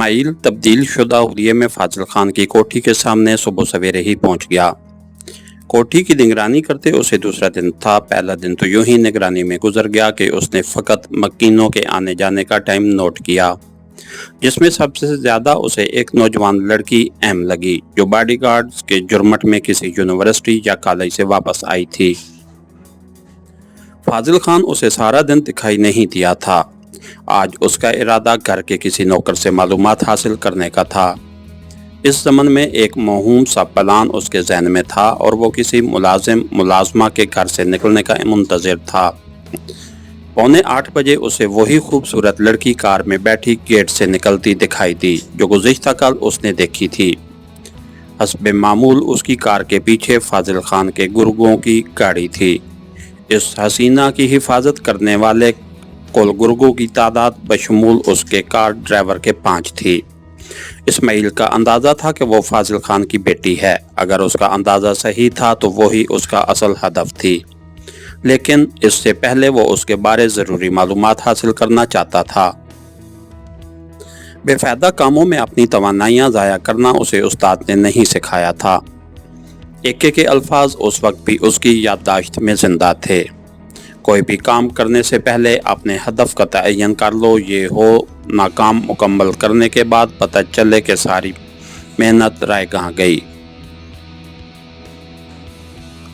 اسماعیل تبدیل شدہ حلیے میں فاضل خان کی کوٹھی کے سامنے صبح سویرے ہی پہنچ گیا۔ کوٹھی کی نگرانی کرتے اسے دوسرا دن تھا۔ پہلا دن تو یوں ہی نگرانی میں گزر گیا کہ اس نے فقط مکینوں کے آنے جانے کا ٹائم نوٹ کیا، جس میں سب سے زیادہ اسے ایک نوجوان لڑکی اہم لگی جو باڈی گارڈز کے جرمٹ میں کسی یونیورسٹی یا کالج سے واپس آئی تھی۔ فاضل خان اسے سارا دن دکھائی نہیں دیا تھا۔ آج اس کا ارادہ گھر کے کسی نوکر سے معلومات حاصل کرنے کا تھا۔ اس زمن میں ایک موہوم سا پلان اس کے ذہن میں تھا اور وہ کسی ملازمہ کے گھر سے نکلنے کا منتظر تھا۔ 7:45 بجے اسے وہی خوبصورت لڑکی کار میں بیٹھی گیٹ سے نکلتی دکھائی دی جو گزشتہ کل اس نے دیکھی تھی۔ حسب معمول اس کی کار کے پیچھے فاضل خان کے گرگوں کی گاڑی تھی۔ اس حسینہ کی حفاظت کرنے والے کل گرگوں کی تعداد بشمول اس کے کار ڈرائیور کے 5 تھی۔ اسماعیل کا اندازہ تھا کہ وہ فاضل خان کی بیٹی ہے۔ اگر اس کا اندازہ صحیح تھا تو وہی اس کا اصل ہدف تھی، لیکن اس سے پہلے وہ اس کے بارے ضروری معلومات حاصل کرنا چاہتا تھا۔ بے فائدہ کاموں میں اپنی توانائیاں ضائع کرنا اسے استاد نے نہیں سکھایا تھا۔ ایک کے الفاظ اس وقت بھی اس کی یادداشت میں زندہ تھے۔ کوئی بھی کام کرنے سے پہلے اپنے ہدف کا تعین کر لو، یہ ہو ناکام مکمل کرنے کے بعد پتہ چلے کہ ساری محنت رائے کہاں گئی۔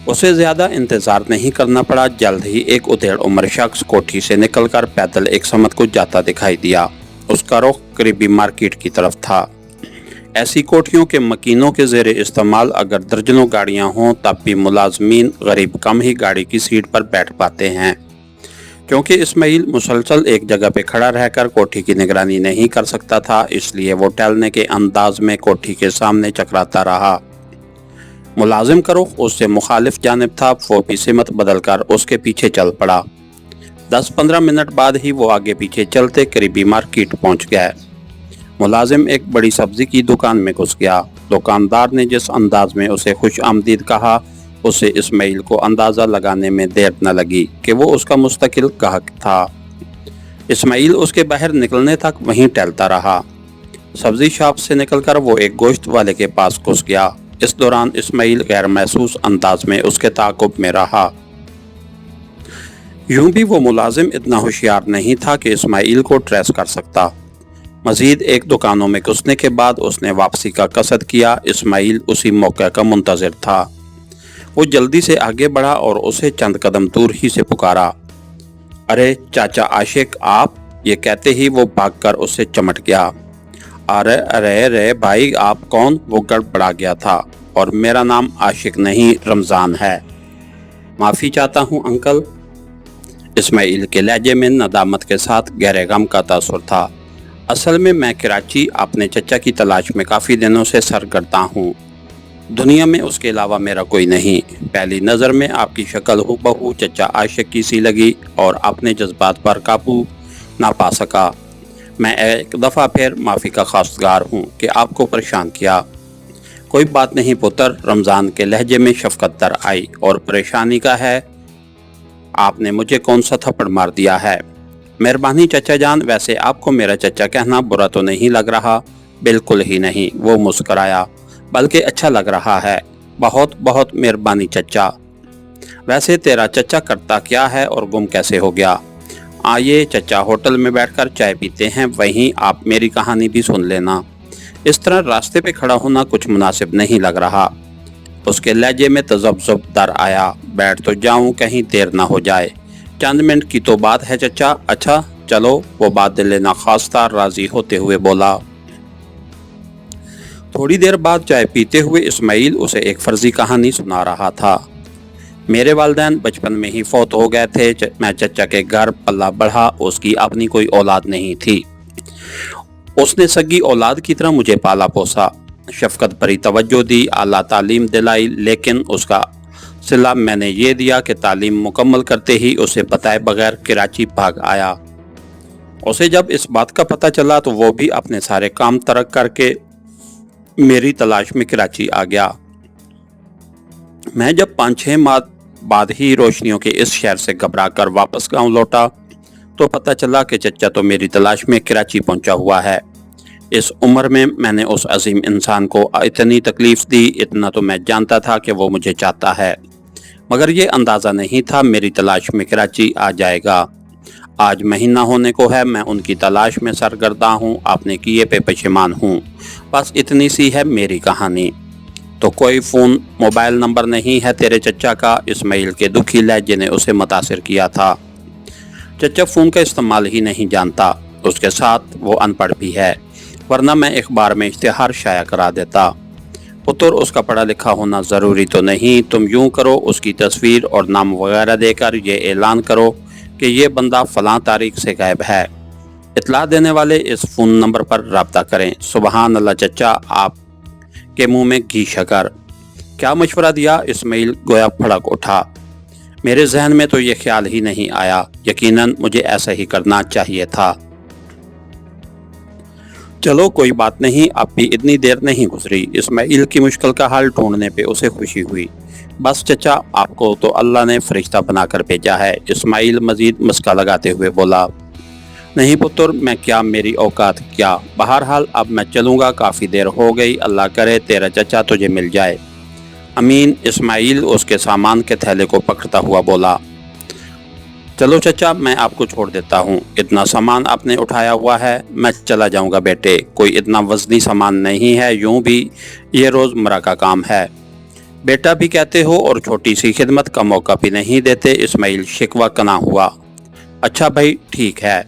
اسے زیادہ انتظار نہیں کرنا پڑا۔ جلد ہی ایک ادھیڑ عمر شخص کوٹھی سے نکل کر پیدل ایک سمت کو جاتا دکھائی دیا۔ اس کا رخ قریبی مارکیٹ کی طرف تھا۔ ایسی کوٹھیوں کے مکینوں کے زیر استعمال اگر درجنوں گاڑیاں ہوں تب بھی ملازمین غریب کم ہی گاڑی کی سیٹ پر بیٹھ پاتے ہیں۔ کیونکہ اسماعیل مسلسل ایک جگہ پہ کھڑا رہ کر کوٹھی کی نگرانی نہیں کر سکتا تھا، اس لیے وہ ٹہلنے کے انداز میں کوٹھی کے سامنے چکراتا رہا۔ ملازم کا رخ اس سے مخالف جانب تھا، وہ بھی سمت بدل کر اس کے پیچھے چل پڑا۔ 10-15 منٹ بعد ہی وہ آگے پیچھے چلتے قریبی مارکیٹ پہنچ گئے۔ ملازم ایک بڑی سبزی کی دکان میں گھس گیا۔ دکاندار نے جس انداز میں اسے خوش آمدید کہا، اسے اسماعیل کو اندازہ لگانے میں دیر نہ لگی کہ وہ اس کا مستقل گاہک تھا۔ اسماعیل اس کے باہر نکلنے تک وہیں ٹہلتا رہا۔ سبزی شاپ سے نکل کر وہ ایک گوشت والے کے پاس گھس گیا۔ اس دوران اسماعیل غیر محسوس انداز میں اس کے تعاقب میں رہا۔ یوں بھی وہ ملازم اتنا ہوشیار نہیں تھا کہ اسماعیل کو ٹریس کر سکتا۔ مزید ایک دکانوں میں گھسنے کے بعد اس نے واپسی کا قصد کیا۔ اسماعیل اسی موقع کا منتظر تھا۔ وہ جلدی سے آگے بڑھا اور اسے چند قدم دور ہی سے پکارا، ارے چاچا عاشق آپ! یہ کہتے ہی وہ بھاگ کر اس سے چمٹ گیا۔ ارے بھائی آپ کون؟ وہ گڑبڑا گیا تھا۔ اور میرا نام عاشق نہیں رمضان ہے۔ معافی چاہتا ہوں انکل۔ اسماعیل کے لہجے میں ندامت کے ساتھ گہرے غم کا تاثر تھا۔ اصل میں کراچی اپنے چچا کی تلاش میں کافی دنوں سے سرگرداں ہوں۔ دنیا میں اس کے علاوہ میرا کوئی نہیں۔ پہلی نظر میں آپ کی شکل ہو بہو چچا عاشق کی سی لگی اور اپنے جذبات پر قابو نہ پا سکا۔ میں ایک دفعہ پھر معافی کا خواستگار ہوں کہ آپ کو پریشان کیا۔ کوئی بات نہیں پتر، رمضان کے لہجے میں شفقت در آئی، اور پریشانی کا ہے؟ آپ نے مجھے کون سا تھپڑ مار دیا ہے؟ مہربانی چچا جان، ویسے آپ کو میرا چچا کہنا برا تو نہیں لگ رہا؟ بالکل ہی نہیں، وہ مسکرایا، بلکہ اچھا لگ رہا ہے۔ بہت بہت مہربانی چچا۔ ویسے تیرا چچا کرتا کیا ہے اور گم کیسے ہو گیا؟ آئیے چچا، ہوٹل میں بیٹھ کر چائے پیتے ہیں، وہیں آپ میری کہانی بھی سن لینا۔ اس طرح راستے پہ کھڑا ہونا کچھ مناسب نہیں لگ رہا۔ اس کے لہجے میں تذبذب در آیا۔ بیٹھ تو جاؤں، کہیں دیر نہ ہو جائے۔ چند منٹ کی تو بات ہے چچا۔ اچھا چلو، وہ بات دل ناخواستہ راضی ہوتے ہوئے بولا۔ تھوڑی دیر بعد چائے پیتے ہوئے اسماعیل اسے ایک فرضی کہانی سنا رہا تھا۔ میرے والدین بچپن میں ہی فوت ہو گئے تھے۔ میں چچا کے گھر پلا بڑھا، اس کی اپنی کوئی اولاد نہیں تھی۔ اس نے سگی اولاد کی طرح مجھے پالا پوسا، شفقت بھری توجہ دی، اعلیٰ تعلیم دلائی، لیکن اس کا صلہ میں نے یہ دیا کہ تعلیم مکمل کرتے ہی اسے بتائے بغیر کراچی بھاگ آیا۔ اسے جب اس بات کا پتہ چلا تو وہ بھی اپنے سارے کام ترک کر کے میری تلاش میں کراچی آ گیا۔ میں جب 5-6 ماہ بعد ہی روشنیوں کے اس شہر سے گھبرا کر واپس گاؤں لوٹا تو پتہ چلا کہ چچا تو میری تلاش میں کراچی پہنچا ہوا ہے۔ इस उम्र में मैंने उस अजीम इंसान को इतनी तकलीफ दी, इतना तो मैं जानता था कि वो मुझे चाहता है, मगर ये अंदाज़ा नहीं था मेरी तलाश में कराची आ जाएगा। आज महीना होने को है, मैं उनकी तलाश में सरगर्दा हूँ, आपने किए पे पशेमान हूँ। बस इतनी सी है मेरी कहानी। तो कोई फ़ोन मोबाइल नंबर नहीं है तेरे चचा का? इस्माइल के दुखी लहजे ने उसे मुतासिर किया था। चचा फ़ोन का इस्तेमाल ही नहीं जानता, उसके साथ वो अनपढ़ भी है, वरना मैं अखबार में इश्तिहार शाया करा देता। पुत्र, उसका पढ़ा लिखा होना ज़रूरी तो नहीं, तुम यूँ करो, उसकी तस्वीर और नाम वगैरह देकर ये ऐलान करो कि ये बंदा फ़लाँ तारीख से गायब है। इतला देने वाले इस फ़ोन नंबर पर रब्ता करें। सुबहान अल्लाह चचा, आप के मुंह में घी शकर। क्या मशवरा दिया? इस्माइल गोया भड़क उठा। मेरे जहन में तो ये ख्याल ही नहीं आया, यकीनन मुझे ऐसा ही करना चाहिए था। चलो कोई बात नहीं, अब भी इतनी देर नहीं गुजरी। इस्माइल की मुश्किल का हल ढूंढने पे उसे खुशी हुई। बस चचा, आपको तो अल्लाह ने फरिश्ता बनाकर भेजा है। इस्माइल मजीद मुस्का लगाते हुए बोला। नहीं पुत्र, मैं क्या, मेरी औकात क्या। बहरहाल अब मैं चलूँगा, काफ़ी देर हो गई, अल्लाह करे तेरा चचा तुझे मिल जाए। अमीन। इस्माइल उसके सामान के थैले को पकड़ता हुआ बोला। चलो चचा, मैं आपको छोड़ देता हूँ, इतना सामान आपने उठाया हुआ है, मैं चला जाऊँगा बेटे, कोई इतना वजनी सामान नहीं है, यूँ भी ये रोज़मर्रा का काम है। बेटा भी कहते हो और छोटी सी खिदमत का मौका भी नहीं देते। इस्माइल शिकवा कना हुआ। अच्छा भाई ठीक है,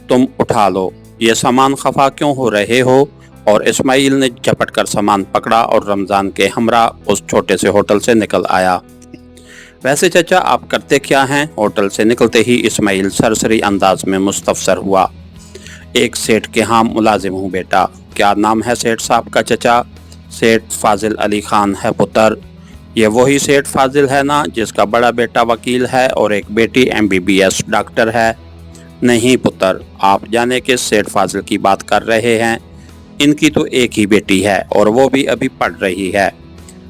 तुम उठा लो, ये सामान, खफा क्यों हो रहे हो? और इस्माइल ने झपट कर सामान पकड़ा और रमज़ान के हमरा उस छोटे से होटल से निकल आया। वैसे चचा आप करते क्या हैं? होटल से निकलते ही इस्माइल सरसरी अंदाज में मुस्तफसर हुआ। एक सेठ के यहाँ मुलाजिम हूँ बेटा। क्या नाम है सेठ साहब का चचा? सेठ फाजिल अली खान है पुत्र। ये वही सेठ फाजिल है ना, जिसका बड़ा बेटा वकील है और एक बेटी MBBS डॉक्टर है? नहीं पुत्र, आप जाने किस सेठ फाजिल की बात कर रहे हैं। इनकी तो एक ही बेटी है और वो भी अभी पढ़ रही है,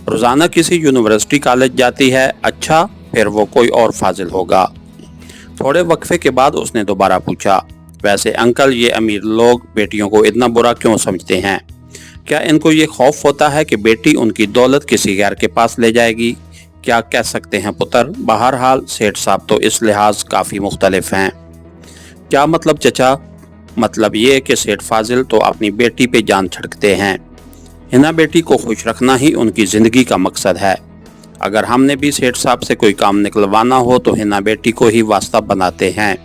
रोज़ाना किसी यूनिवर्सिटी कॉलेज जाती है। अच्छा, फिर वो कोई और फाजिल होगा। थोड़े वक्फे के बाद उसने दोबारा पूछा, वैसे अंकल ये अमीर लोग बेटियों को इतना बुरा क्यों समझते हैं? क्या इनको ये खौफ होता है कि बेटी उनकी दौलत किसी गैर के पास ले जाएगी? क्या कह सकते हैं पुत्र। बहरहाल सेठ साहब तो इस लिहाज काफ़ी मुख्तलिफ हैं। क्या मतलब चचा? मतलब ये कि सेठ फाजिल तो अपनी बेटी पे जान छिड़कते हैं। हिना बेटी को खुश रखना ही उनकी ज़िंदगी का मकसद है। अगर हमने भी सेठ साहब से कोई काम निकलवाना हो तो हिना बेटी को ही वास्ता बनाते हैं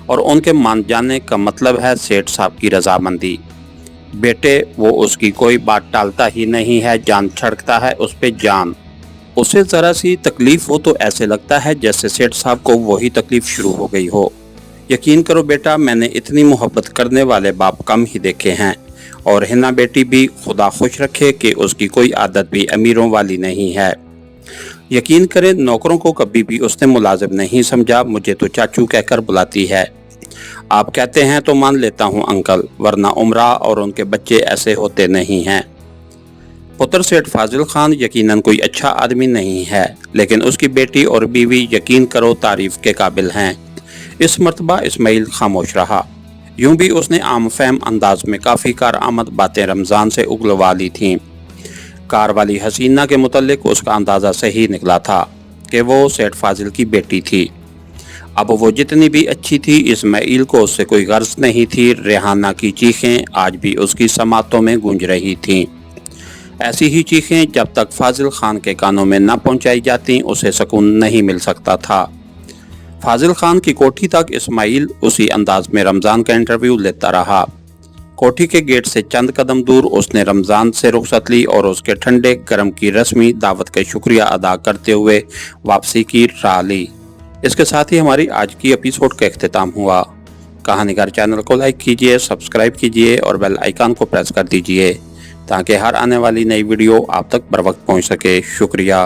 और उनके मान जाने का मतलब है सेठ साहब की रजामंदी। बेटे, वो उसकी कोई बात टालता ही नहीं है, जान छिड़कता है उस पे जान। उसे ज़रा सी तकलीफ़ हो तो ऐसे लगता है जैसे सेठ साहब को वही तकलीफ़ शुरू हो गई हो। यकीन करो बेटा, मैंने इतनी मोहब्बत करने वाले बाप कम ही देखे हैं। और हिना बेटी भी खुदा खुश रखे कि उसकी कोई आदत भी अमीरों वाली नहीं है। यकीन करें, नौकरों को कभी भी उसने मुलाजिम नहीं समझा, मुझे तो चाचू कहकर बुलाती है। आप कहते हैं तो मान लेता हूँ अंकल, वरना उमरा और उनके बच्चे ऐसे होते नहीं हैं। पुत्र, सेठ फाजिल खान यकीनन कोई अच्छा आदमी नहीं है, लेकिन उसकी बेटी और बीवी यकीन करो तारीफ के काबिल हैं। इस मर्तबा इस्माइल खामोश रहा। यूं भी उसने आम फहम अंदाज में काफ़ी कारआमद बातें रमज़ान से उगलवा ली थीं। कार वाली हसीना के मुतल्लिक उसका अंदाज़ा सही निकला था कि वो सेठ फाजिल की बेटी थी। अब वो जितनी भी अच्छी थी, इस्माइल को उससे कोई गर्ज नहीं थी। रेहाना की चीखें आज भी उसकी समातों में गूंज रही थीं। ऐसी ही चीखें जब तक फाजिल खान के कानों में न पहुंचाई जाती, उसे सुकून नहीं मिल सकता था। फाजिल खान की कोठी तक इस्माइल उसी अंदाज में रमज़ान का इंटरव्यू लेता रहा। कोठी के गेट से चंद कदम दूर उसने रमज़ान से रुखसत ली और उसके ठंडे गर्म की रस्मी दावत का शुक्रिया अदा करते हुए वापसी की राह ली। इसके साथ ही हमारी आज की एपिसोड का इख्तिताम हुआ। कहानीकार चैनल को लाइक कीजिए, सब्सक्राइब कीजिए और बेल आइकन को प्रेस कर दीजिए ताकि हर आने वाली नई वीडियो आप तक बर वक्त पहुँच सके। शुक्रिया।